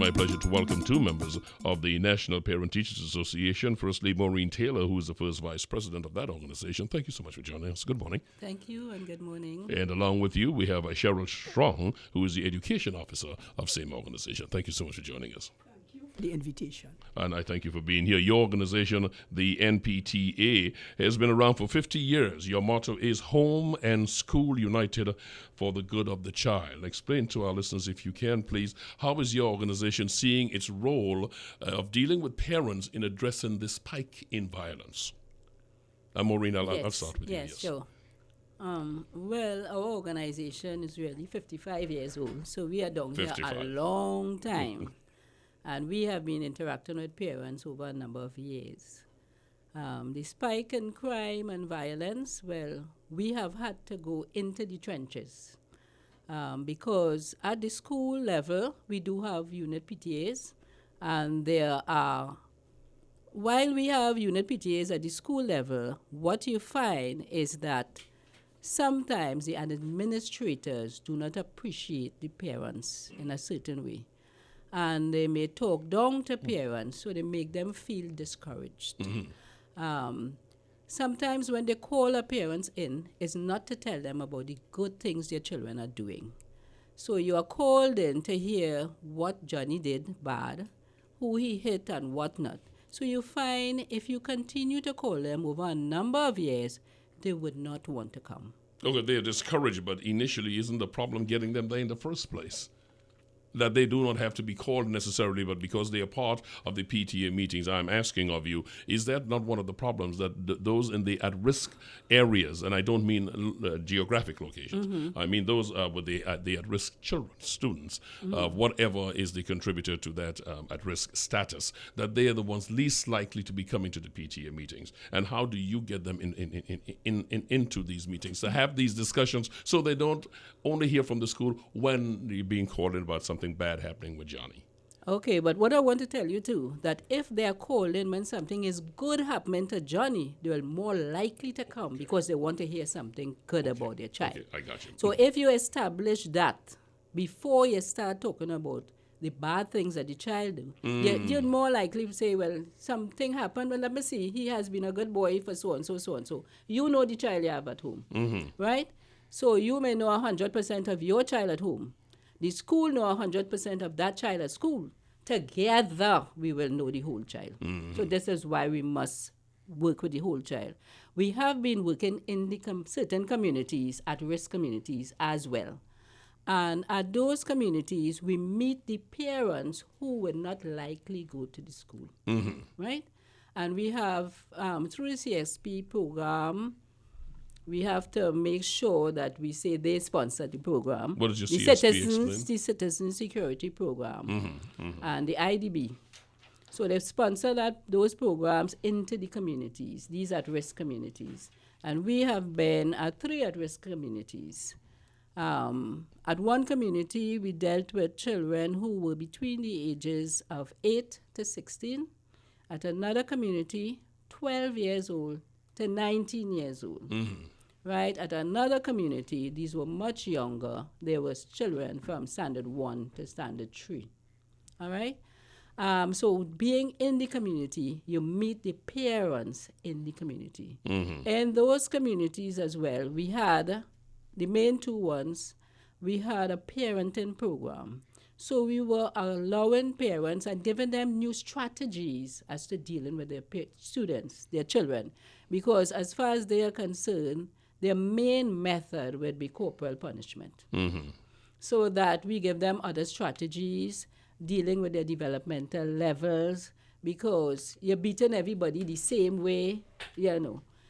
my pleasure to welcome two members of the National Parent Teachers Association. Firstly, Maureen Taylor, who is the first vice president of that organization. Thank you so much for joining us. Good morning. Thank you and good morning. And along with you, we have Cheryl Strong, who is the education officer of same organization. Thank you so much for joining us. The invitation. And I thank you for being here. Your organization, the NPTA, has been around for 50 years. Your motto is Home and School United for the Good of the Child. Explain to our listeners, if you can, please, how is your organization seeing its role of dealing with parents in addressing this spike in violence? Maureen, I'll start with you. Yes, sure. Well, our organization is really 55 years old, so we are down 55. Here a long time. And we have been interacting with parents over a number of years. The spike in crime and violence, well, we have had to go into the trenches because at the school level, we do have unit PTAs, and while we have unit PTAs at the school level, what you find is that sometimes the administrators do not appreciate the parents in a certain way. And they may talk down to parents, so they make them feel discouraged. Mm-hmm. Sometimes when they call a parents in, it's not to tell them about the good things their children are doing. So you are called in to hear what Johnny did bad, who he hit and whatnot. So you find if you continue to call them over a number of years, they would not want to come. Okay, they're discouraged, but initially isn't the problem getting them there in the first place? That they do not have to be called necessarily, but because they are part of the PTA meetings, I'm asking of you, is that not one of the problems that those in the at-risk areas, and I don't mean geographic locations, mm-hmm. I mean those with the at-risk children, students, mm-hmm. Whatever is the contributor to that at-risk status, that they are the ones least likely to be coming to the PTA meetings? And how do you get them into these meetings to have these discussions so they don't only hear from the school when you're being called in about something bad happening with Johnny? Okay, but what I want to tell you too, that if they are called in when something is good happening to Johnny, they are more likely to come because they want to hear something good about their child. Okay, I got you. So if you establish that before you start talking about the bad things that the child do, you're more likely to say, well, something happened, well, let me see, he has been a good boy for so and so, so and so. You know the child you have at home, mm-hmm. right? So you may know 100% of your child at home. The school know 100% of that child at school. Together, we will know the whole child. Mm-hmm. So this is why we must work with the whole child. We have been working in the certain communities, at-risk communities as well. And at those communities, we meet the parents who would not likely go to the school, mm-hmm. right? And we have, through the CSP program, we have to make sure that we say they sponsor the program. What is your CSP? The Citizen Security Program, mm-hmm, mm-hmm. and the IDB. So they sponsor those programs into the communities, these at-risk communities. And we have been at 3 at-risk communities. At one community, we dealt with children who were between the ages of 8 to 16. At another community, 12 years old to 19 years old. Mm-hmm. Right? At another community, these were much younger. There was children from standard 1 to standard 3. All right? So being in the community, you meet the parents in the community. Mm-hmm. In those communities as well, we had, the main 2 ones, we had a parenting program. So we were allowing parents and giving them new strategies as to dealing with their students, their children. Because as far as they are concerned, their main method would be corporal punishment. Mm-hmm. So that we give them other strategies, dealing with their developmental levels, because you're beating everybody the same way,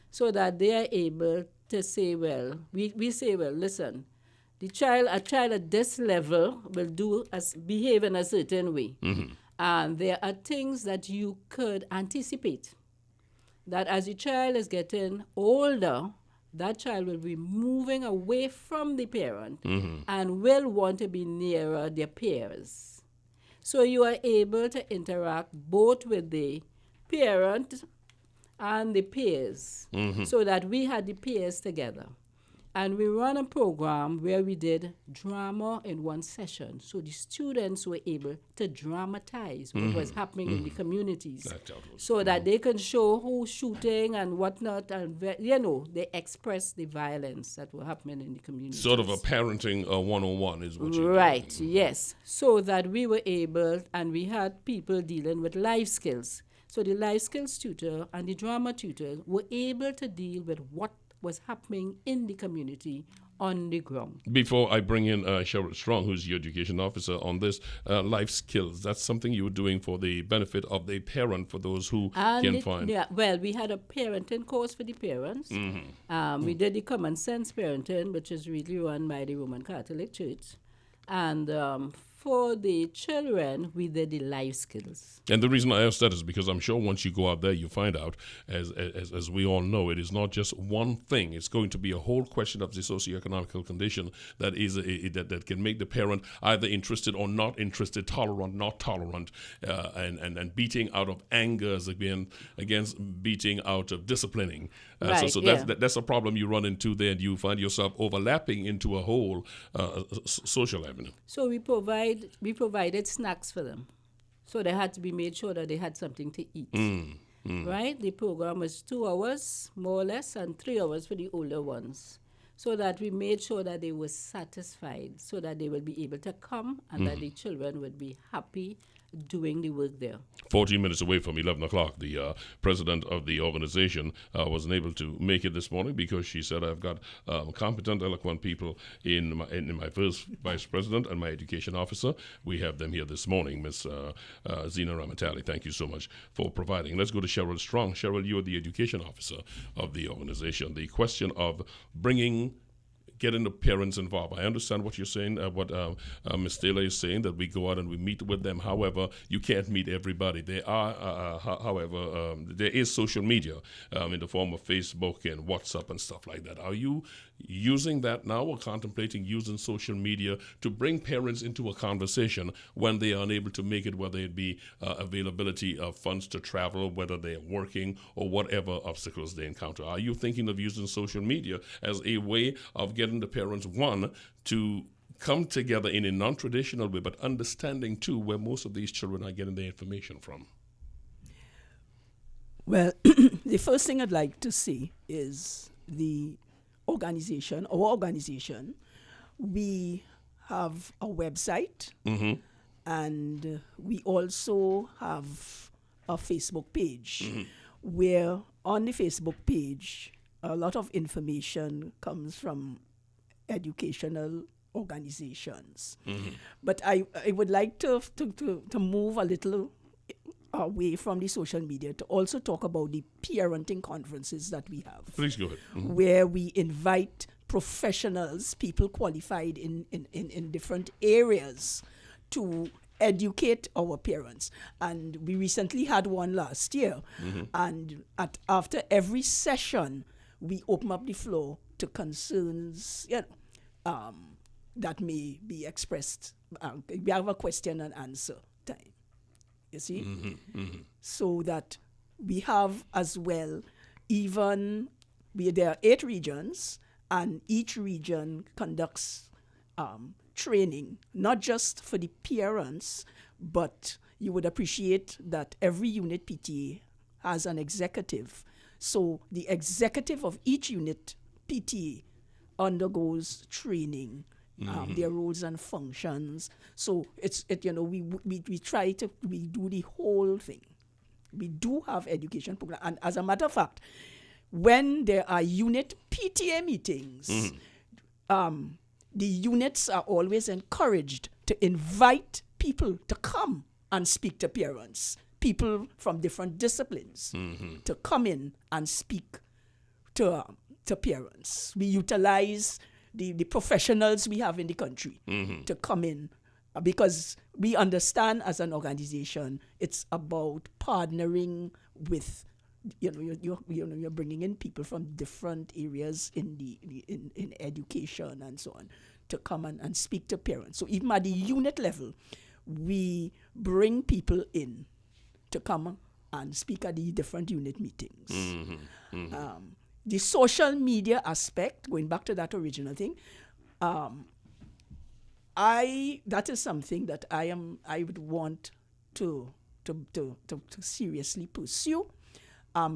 so that they are able to say, well, we say, well, listen, a child at this level will behave in a certain way. Mm-hmm. And there are things that you could anticipate. That as the child is getting older, that child will be moving away from the parent, mm-hmm. and will want to be nearer their peers. So you are able to interact both with the parent and the peers, mm-hmm. so that we had the peers together. And we run a program where we did drama in one session. So the students were able to dramatize what was happening in the communities. So that they can show who's shooting and whatnot. And, they express the violence that were happening in the community. Sort of a parenting 101 is what you're Right, doing. yes. So that we were able, and we had people dealing with life skills. So the life skills tutor and the drama tutor were able to deal with what was happening in the community on the ground. Before I bring in Cheryl Strong, who's the education officer on this, life skills, that's something you were doing for the benefit of the parent, for those who can find. Yeah, well, we had a parenting course for the parents. We did the common sense parenting, which is really run by the Roman Catholic Church. And for the children, we did the life skills. And the reason I ask that is because I'm sure once you go out there, you find out, as we all know, it is not just one thing. It's going to be a whole question of the socioeconomic condition that is that can make the parent either interested or not interested, tolerant, not tolerant, and beating out of anger against beating out of disciplining. That's a problem you run into there, and you find yourself overlapping into a whole social avenue. So we provided snacks for them. So they had to be made sure that they had something to eat. Right? The program was 2 hours, more or less, and 3 hours for the older ones. So that we made sure that they were satisfied, so that they would be able to come and that the children would be happy doing the work there. 14 minutes away from 11 o'clock, the president of the organization wasn't able to make it this morning because she said, I've got competent, eloquent people in my first vice president and my education officer. We have them here this morning, Miss Zina Ramatali. Thank you so much for providing. Let's go to Cheryl Strong. Cheryl, you're the education officer of the organization. The question of getting the parents involved. I understand what you're saying, what Ms. Taylor is saying, that we go out and we meet with them. However, you can't meet everybody. There is social media in the form of Facebook and WhatsApp and stuff like that. Are you using that now or contemplating using social media to bring parents into a conversation when they are unable to make it, whether it be availability of funds to travel, whether they're working, or whatever obstacles they encounter? Are you thinking of using social media as a way of getting the parents, one, to come together in a non-traditional way, but understanding, too, where most of these children are getting their information from? Well, the first thing I'd like to see is our organization, we have a website, and we also have a Facebook page, where on the Facebook page, a lot of information comes from educational organizations. But I would like to move a little away from the social media to also talk about the parenting conferences that we have. Please go ahead. Where we invite professionals, people qualified in different areas, to educate our parents. And we recently had one last year. And after every session, we open up the floor to concerns that may be expressed. We have a question and answer time, you see? So that we have as well, there are 8 regions, and each region conducts training, not just for the parents, but you would appreciate that every unit PTA has an executive. So the executive of each unit PTA undergoes training, their roles and functions. So we try to do the whole thing. We do have education program, and as a matter of fact, when there are unit PTA meetings, the units are always encouraged to invite people to come and speak to parents, people from different disciplines, to come in and speak to parents. We utilize the professionals we have in the country to come in, because we understand as an organization it's about partnering with, you're bringing in people from different areas in education and so on to come and speak to parents. So even at the unit level, we bring people in to come and speak at the different unit meetings. the social media aspect, going back to that original thing, that is something that I would want to seriously pursue.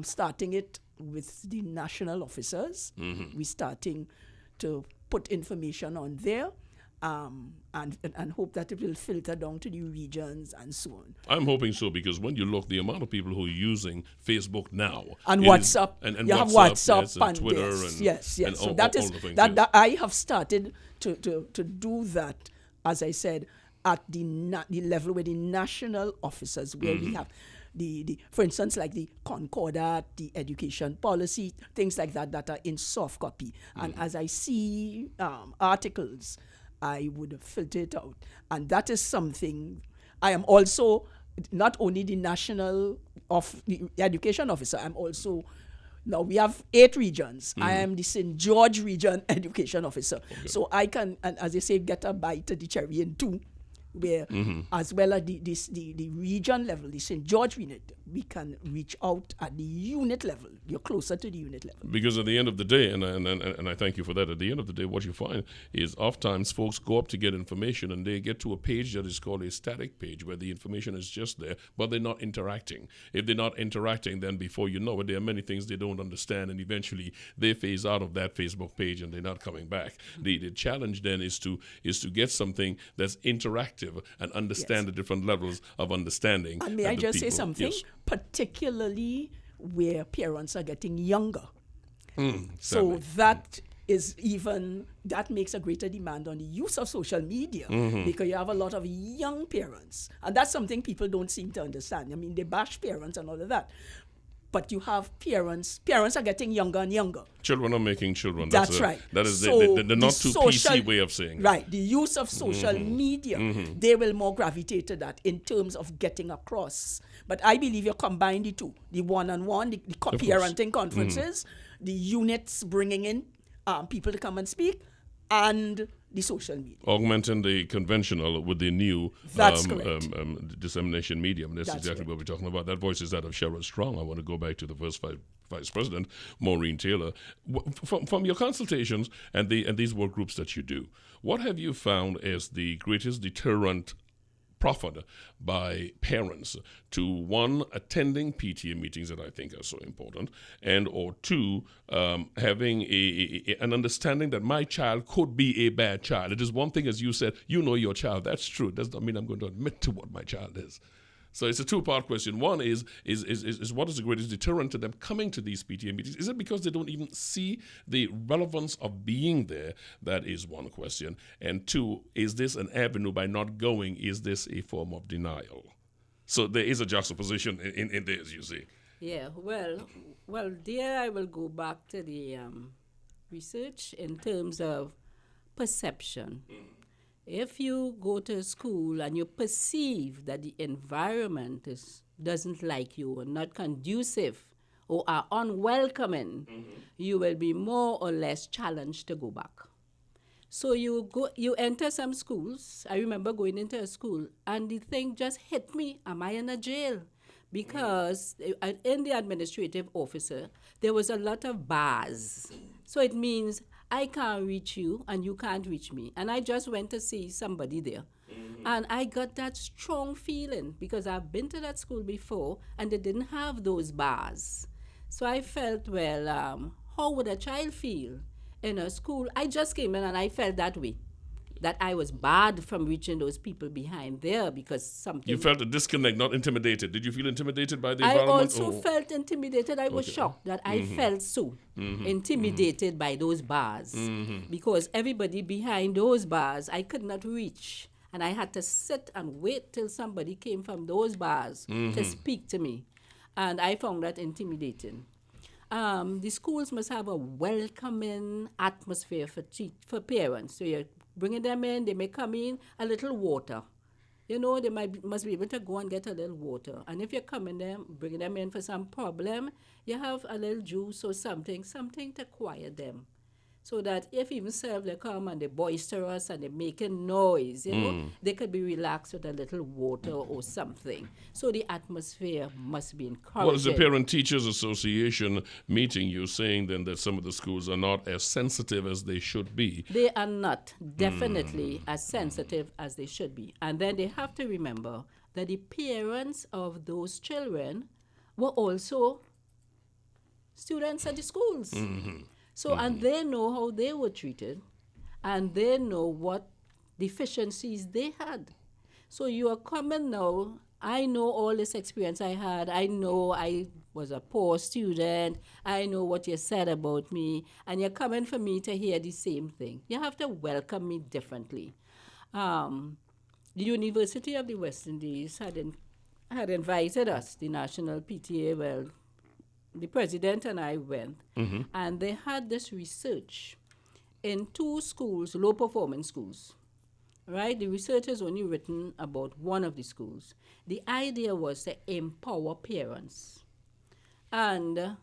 Starting it with the national officers. We're starting to put information on there, and hope that it will filter down to the regions and so on. I'm hoping so, because when you look, the amount of people who are using Facebook now and WhatsApp, and you have WhatsApp, WhatsApp and Twitter, yes. And so all that the is things, that I have started to do that, as I said, at the level where the national officers, where we have the for instance, like the Concordat, the education policy, things like that are in soft copy. And as I see articles, I would filter it out. And that is something. I am also not only the national of the education officer, I'm also, now we have 8 regions. I am the St. George region education officer. Okay. So I can, and as they say, get a bite of the cherry in 2, where as well as the region level, the St. George unit, we can reach out at the unit level. You're closer to the unit level. Because at the end of the day, and I thank you for that, at the end of the day, what you find is oftentimes folks go up to get information and they get to a page that is called a static page, where the information is just there, but they're not interacting. If they're not interacting, then before you know it, there are many things they don't understand, and eventually they phase out of that Facebook page and they're not coming back. The challenge then is to get something that's interactive and understand the different levels of understanding. And may I just say something? Yes. Particularly where parents are getting younger. So that makes a greater demand on the use of social media, because you have a lot of young parents. And that's something people don't seem to understand. I mean, they bash parents and all of that. But you have parents are getting younger and younger. Children are making children. That's right. That is so the not too PC way of saying it. Right. The use of social media, they will more gravitate to that in terms of getting across. But I believe you combine the two, the one-on-one, the parenting conferences, the units bringing in people to come and speak, and the social media. Augmenting the conventional with the new dissemination medium. That's exactly correct. what we're talking about. That voice is that of Cheryl Strong. I want to go back to the first Vice President, Maureen Taylor. From your consultations and these work groups that you do, what have you found as the greatest deterrent proffered by parents to, one, attending PTA meetings that I think are so important, and or 2, having an understanding that my child could be a bad child? It is one thing, as you said, you know your child. That's true. It does not mean I'm going to admit to what my child is. So it's a 2-part question. One is what is the greatest deterrent to them coming to these PTA meetings? Is it because they don't even see the relevance of being there? That is one question. And 2, is this an avenue by not going? Is this a form of denial? So there is a juxtaposition in there, as you see. Yeah, well, there I will go back to the research in terms of perception. If you go to school and you perceive that the environment doesn't like you or not conducive or are unwelcoming, you will be more or less challenged to go back. So you enter some schools. I remember going into a school and the thing just hit me. Am I in a jail? Because in the administrative officer, there was a lot of bars. So it means I can't reach you and you can't reach me. And I just went to see somebody there. And I got that strong feeling because I've been to that school before and they didn't have those bars. So I felt, well, how would a child feel in a school? I just came in and I felt that way, that I was barred from reaching those people behind there because something... You felt a disconnect, not intimidated. Did you feel intimidated by the environment? I also felt intimidated. I was shocked that I felt so intimidated by those bars because everybody behind those bars, I could not reach. And I had to sit and wait till somebody came from those bars to speak to me. And I found that intimidating. The schools must have a welcoming atmosphere for parents. So you're bringing them in, they may come in, a little water. You know, they must be able to go and get a little water. And if you're bringing them in for some problem, you have a little juice or something to quiet them. So that if even self they come and they're boisterous and they're making noise, they could be relaxed with a little water or something. So the atmosphere must be encouraging. Well, as the Parent Teachers Association meeting, you're saying then that some of the schools are not as sensitive as they should be. They are not definitely as sensitive as they should be. And then they have to remember that the parents of those children were also students at the schools. So, and they know how they were treated, and they know what deficiencies they had. So you are coming now, I know all this experience I had. I know I was a poor student. I know what you said about me, and you're coming for me to hear the same thing. You have to welcome me differently. The University of the West Indies had invited us, the National PTA, well, the president and I went, and they had this research in 2 schools, low-performing schools, right? The research is only written about one of the schools. The idea was to empower parents. And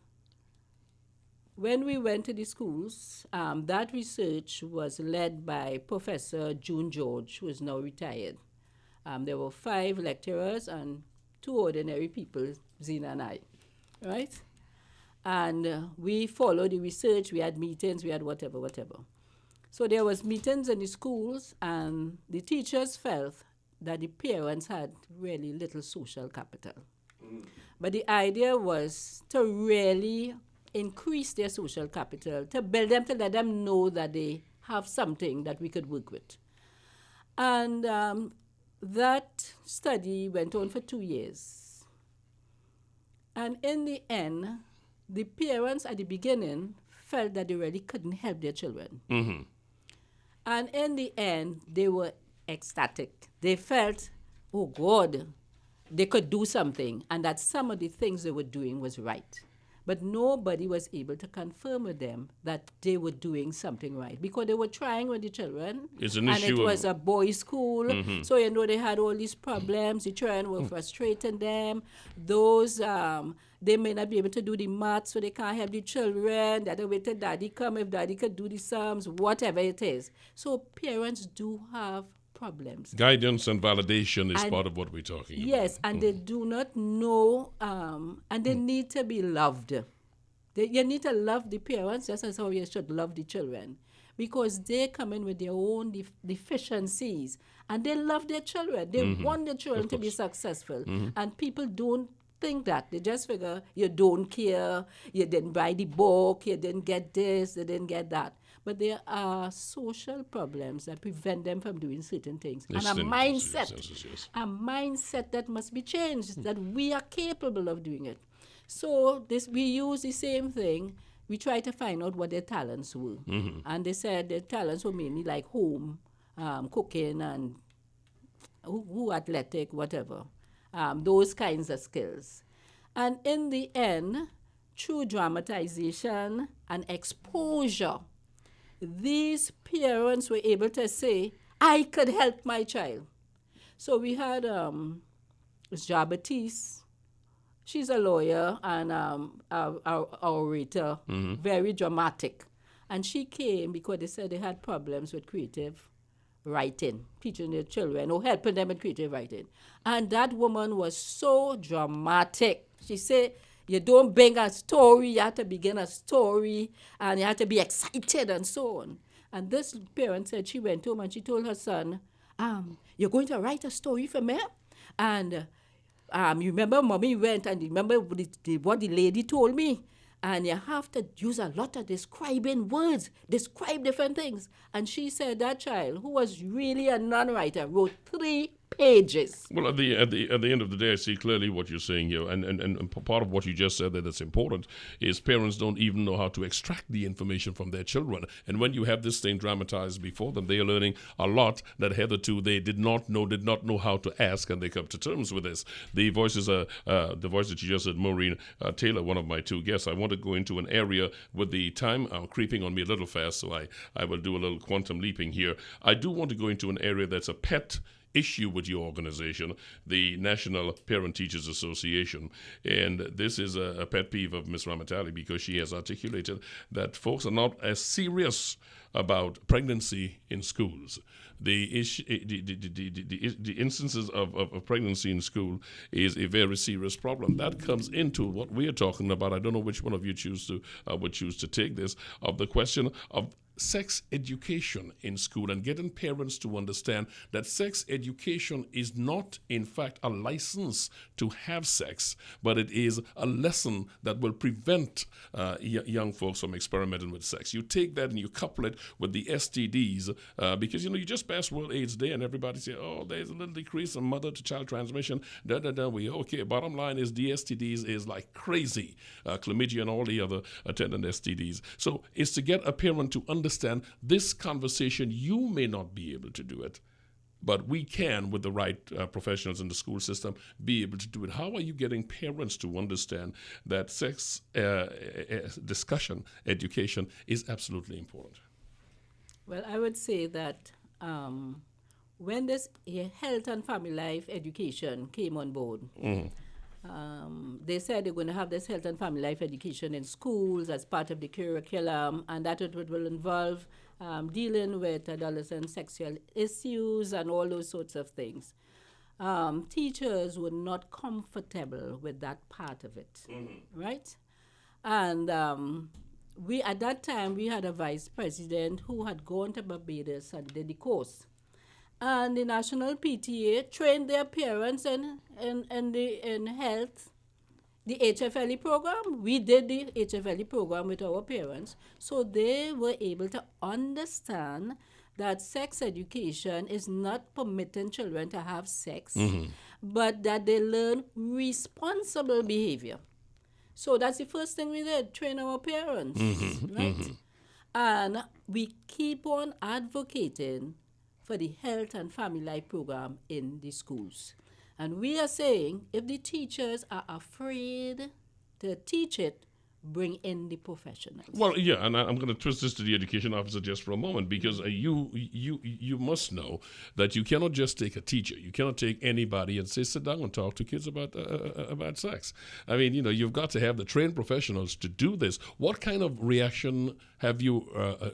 when we went to the schools, that research was led by Professor June George, who is now retired. There were 5 lecturers and 2 ordinary people, Zina and I, right? And we followed the research, we had meetings, we had whatever. So there was meetings in the schools, and the teachers felt that the parents had really little social capital. But the idea was to really increase their social capital, to build them, to let them know that they have something that we could work with. And that study went on for 2 years. And in the end, the parents at the beginning felt that they really couldn't help their children. And in the end, they were ecstatic. They felt, oh God, they could do something, and that some of the things they were doing was right. But nobody was able to confirm with them that they were doing something right, because they were trying with the children. It's an and issue. It was a boys' school, so they had all these problems. The children were frustrating them. Those they may not be able to do the maths, so they can't help the children. That they wait till daddy come, if daddy could do the sums, whatever it is. So parents do have problems. Guidance and validation is part of what we're talking about. Yes, and they do not know, and they need to be loved. You need to love the parents just as how you should love the children, because they come in with their own deficiencies, and they love their children. They want their children to be successful, and people don't think that. They just figure you don't care, you didn't buy the book, you didn't get this, you didn't get that. But there are social problems that prevent them from doing certain things. And a mindset that must be changed, that we are capable of doing it. So we use the same thing. We try to find out what their talents were. And they said their talents were mainly like home, cooking, and who athletic, whatever. Those kinds of skills. And in the end, through dramatization and exposure, these parents were able to say, I could help my child. So we had Jabatis. She's a lawyer and our orator, very dramatic. And she came because they said they had problems with creative writing, teaching their children or helping them in creative writing. And that woman was so dramatic. She said, you don't bring a story, you have to begin a story, and you have to be excited and so on. And this parent said she went home and she told her son, you're going to write a story for me? And you remember mommy went and remember what the lady told me? And you have to use a lot of describing words, describe different things. And she said that child, who was really a non-writer, wrote 3 pages. Well, at the end of the day, I see clearly what you're saying here, and part of what you just said that's important is parents don't even know how to extract the information from their children. And when you have this thing dramatized before them, they are learning a lot that hitherto they did not know how to ask, and they come to terms with this. The voice that you just said, Maureen Taylor, one of my 2 guests. I want to go into an area with the time creeping on me a little fast, so I will do a little quantum leaping here. I do want to go into an area that's a pet issue with your organization, the National Parent Teachers Association. And this is a pet peeve of Ms. Ramatali, because she has articulated that folks are not as serious about pregnancy in schools. The instances of pregnancy in school is a very serious problem. That comes into what we are talking about. I don't know which one of you would choose to take this, of the question of sex education in school, and getting parents to understand that sex education is not, in fact, a license to have sex, but it is a lesson that will prevent young folks from experimenting with sex. You take that and you couple it with the STDs, because, you just passed World AIDS Day and everybody say, oh, there's a little decrease in mother-to-child transmission. We okay. Bottom line is the STDs is like crazy. Chlamydia and all the other attendant STDs. So it's to get a parent to understand this conversation. You may not be able to do it, but we can, with the right professionals in the school system, be able to do it. How are you getting parents to understand that sex discussion, education is absolutely important? Well, I would say that when this health and family life education came on board, they said they're going to have this health and family life education in schools as part of the curriculum, and that it will involve dealing with adolescent sexual issues and all those sorts of things. Teachers were not comfortable with that part of it, right? And at that time, we had a vice president who had gone to Barbados and did the course. And the National PTA trained their parents in health, the HFLE program. We did the HFLE program with our parents. So they were able to understand that sex education is not permitting children to have sex, but that they learn responsible behavior. So that's the first thing we did, train our parents, right? And we keep on advocating for the health and family life program in the schools. And we are saying, if the teachers are afraid to teach it, bring in the professionals. Well, yeah, and I'm going to twist this to the education officer just for a moment, because you must know that you cannot just take a teacher. You cannot take anybody and say, sit down and talk to kids about sex. I mean, you've got to have the trained professionals to do this. What kind of reaction have you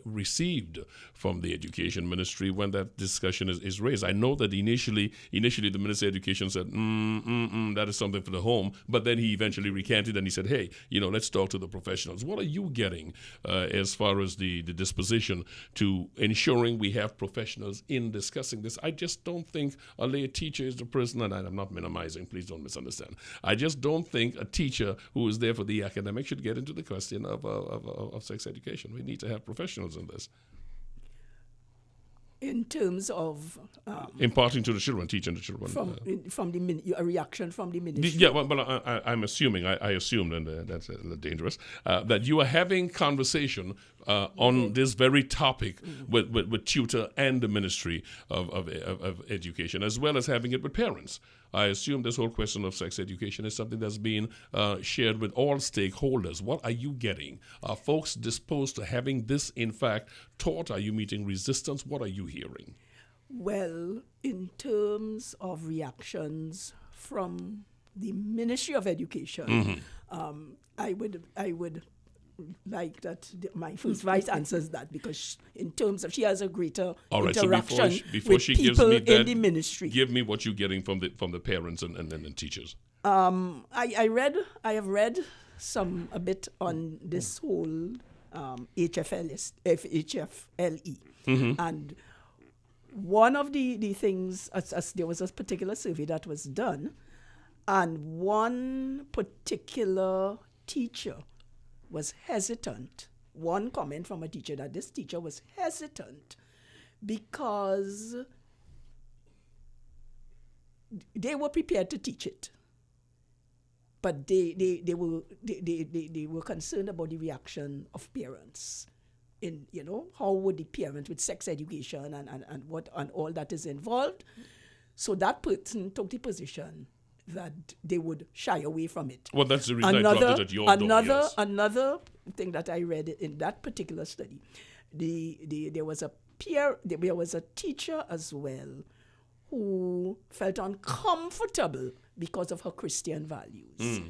received from the education ministry when that discussion is raised? I know that initially the Minister of Education said, that is something for the home, but then he eventually recanted and he said, hey, let's talk to the professionals. What are you getting as far as the disposition to ensuring we have professionals in discussing this? I just don't think a lay teacher is the person, and I'm not minimizing, please don't misunderstand. I just don't think a teacher who is there for the academic should get into the question of sex education. We need to have professionals in this. In terms of imparting to the children, teaching the children. A reaction from the ministry. Yeah, well, I'm assuming, I assumed, and that's a little dangerous, that you are having conversation on this very topic with tutor and the Ministry of Education, as well as having it with parents. I assume this whole question of sex education is something that's being shared with all stakeholders. What are you getting? Are folks disposed to having this, in fact, taught? Are you meeting resistance? What are you hearing? Well, in terms of reactions from the Ministry of Education, I would like that my first vice answers that, because in terms of she has a greater interaction so before with she people gives me that, in the ministry. Give me what you're getting from the parents and teachers. I have read a bit on this whole HFLE, and one of the things, as there was a particular survey that was done, and one particular teacher was hesitant. One comment from a teacher that this teacher was hesitant because they were prepared to teach it, but they were concerned about the reaction of parents. In how would the parent with sex education and what and all that is involved. So that person took the position that they would shy away from it. Well, that's the reason I dropped it at your door, yes. Another thing that I read in that particular study, there was a teacher as well who felt uncomfortable because of her Christian values.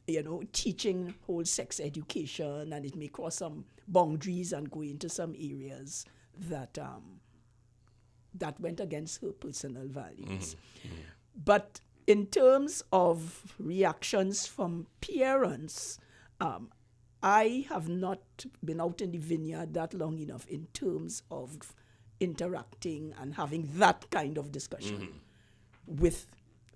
You know, teaching whole sex education, and it may cross some boundaries and go into some areas that that went against her personal values. But in terms of reactions from parents, I have not been out in the vineyard that long enough in terms of interacting and having that kind of discussion with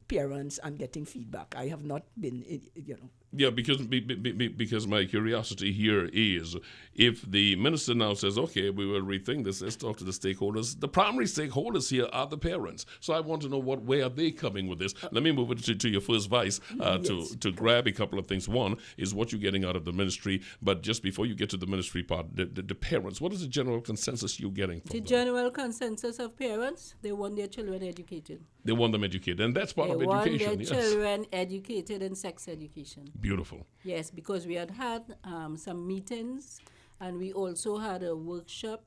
parents and getting feedback. I have not been, you know. Yeah, because my curiosity here is, if the minister now says, okay, we will rethink this, let's talk to the stakeholders. The primary stakeholders here are the parents. So I want to know where are they coming with this. Let me move it to your first vice to grab a couple of things. One is what you're getting out of the ministry, but just before you get to the ministry part, the parents, what is the general consensus you're getting from them? The general consensus of parents, they want their children educated. They want them educated, and that's part of education. They want their children educated in sex education. Beautiful. Yes, because we had some meetings, and we also had a workshop,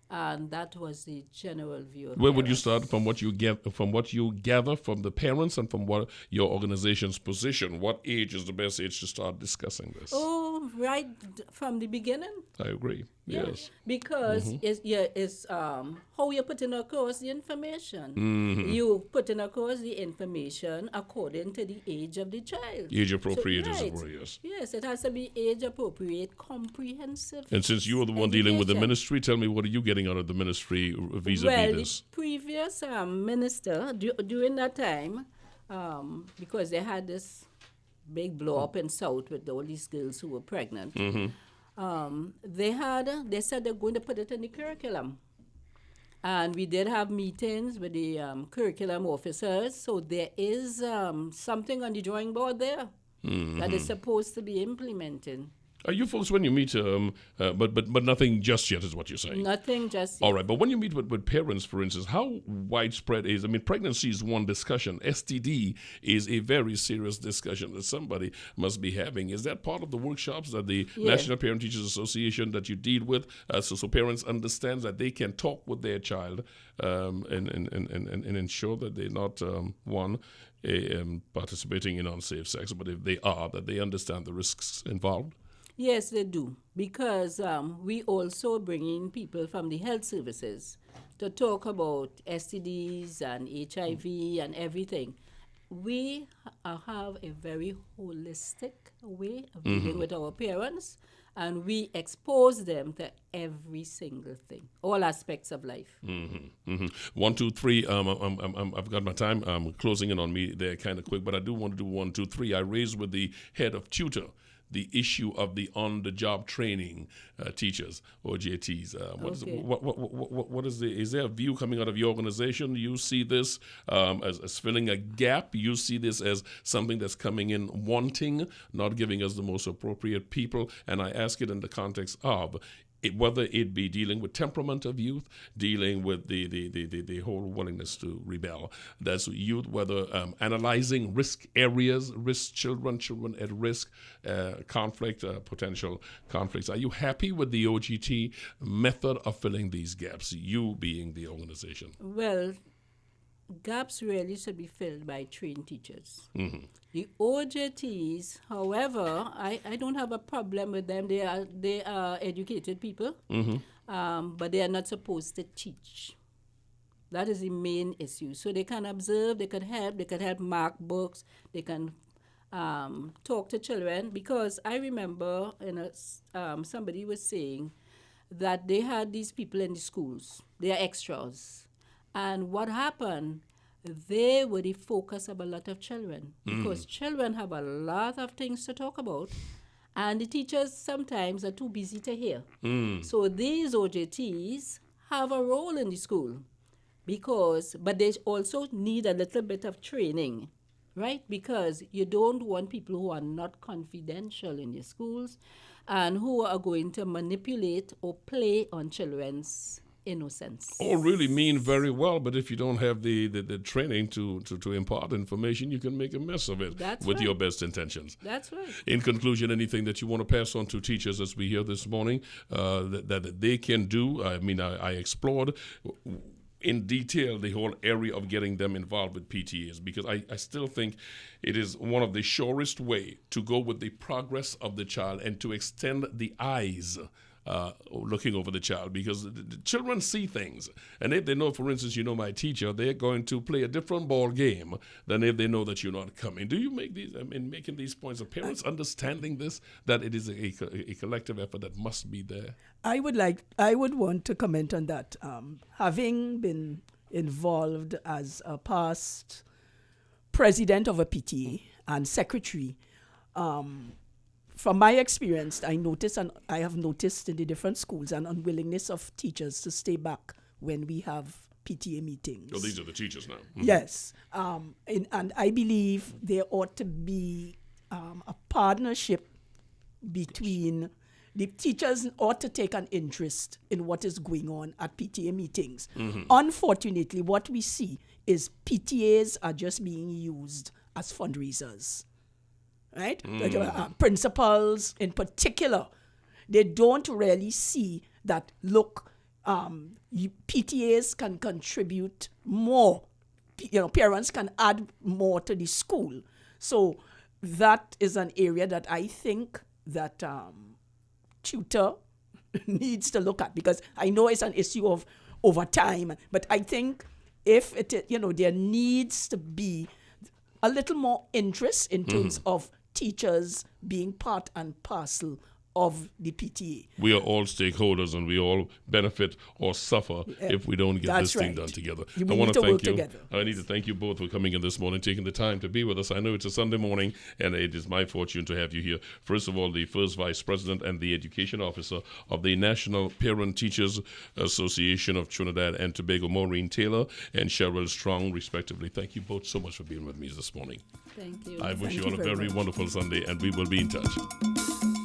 and that was the general view. Where would you start from what you gather from the parents and from what your organization's position? What age is the best age to start discussing this? Oh, right from the beginning. I agree. Yeah. Yes. Because it's how you put in across the information. You put in across the information according to the age of the child. Age appropriate So, is the right. word, yes. Yes, it has to be age appropriate, comprehensive. And since you are the one dealing with the education. ministry, tell me, what are you getting out of the ministry vis-a-vis Well, this? the previous minister, during that time, because they had this big blow up in South with all these girls who were pregnant, they said they're going to put it in the curriculum. And we did have meetings with the curriculum officers, so there is something on the drawing board there that is supposed to be implemented. Are you folks, when you meet, but nothing just yet is what you're saying? Nothing just yet. All right, but when you meet with parents, for instance, how widespread is, I mean, pregnancy is one discussion. STD is a very serious discussion that somebody must be having. Is that part of the workshops that the National Parent Teachers Association that you deal with, so parents understand that they can talk with their child and ensure that they're not, participating in unsafe sex, but if they are, that they understand the risks involved? Yes, they do, because we also bring in people from the health services to talk about STDs and HIV and everything. We have a very holistic way of dealing with our parents, and we expose them to every single thing, all aspects of life. 1, 2, 3. I've got my time closing in on me there kind of quick, but I do want to do 1, 2, 3. I raised with the head of tutor the issue of the on-the-job training teachers, OJTs. Is there a view coming out of your organization? You see this as filling a gap? You see this as something that's coming in wanting, not giving us the most appropriate people? And I ask it in the context of whether it be dealing with temperament of youth, dealing with the whole willingness to rebel. That's youth, whether analyzing risk areas, risk children at risk, conflict, potential conflicts. Are you happy with the OGT method of filling these gaps, you being the organization? Well, gaps really should be filled by trained teachers. The OJTs, however, I don't have a problem with them. They are educated people, but they are not supposed to teach. That is the main issue. So they can observe, they could help mark books, they can talk to children. Because I remember somebody was saying that they had these people in the schools. They are extras. And what happened, they were the focus of a lot of children because children have a lot of things to talk about, and the teachers sometimes are too busy to hear. So these OJTs have a role in the school but they also need a little bit of training, right? Because you don't want people who are not confidential in your schools and who are going to manipulate or play on children's innocence. All really mean very well, but if you don't have the training to impart information, you can make a mess of it with your best intentions. That's right. In conclusion, anything that you want to pass on to teachers as we hear this morning that they can do? I mean, I explored in detail the whole area of getting them involved with PTAs, because I still think it is one of the surest way to go with the progress of the child and to extend the eyes looking over the child, because the children see things, and if they know, for instance, my teacher, they're going to play a different ball game than if they know that you're not coming. Do you make these, making these points of parents understanding this, that it is a collective effort that must be there? I would want to comment on that. Having been involved as a past president of a PTA and secretary, from my experience, I have noticed in the different schools an unwillingness of teachers to stay back when we have PTA meetings. Oh, these are the teachers now. Mm-hmm. Yes. And I believe there ought to be a partnership between the teachers. Ought to take an interest in what is going on at PTA meetings. Mm-hmm. Unfortunately, what we see is PTAs are just being used as fundraisers. Right? Principals in particular, they don't really see that, look, PTAs can contribute more. Parents can add more to the school. So that is an area that I think that tutor needs to look at, because I know it's an issue of over time, but I think if there needs to be a little more interest in terms of teachers being part and parcel of the PTA. We are all stakeholders, and we all benefit or suffer if we don't get this thing done together. I want to thank you. I need to thank you both for coming in this morning, taking the time to be with us. I know it's a Sunday morning, and it is my fortune to have you here. First of all, the first Vice President and the Education Officer of the National Parent Teachers Association of Trinidad and Tobago, Maureen Taylor and Cheryl Strong, respectively. Thank you both so much for being with me this morning. Thank you. I wish you all a very wonderful Sunday, and we will be in touch.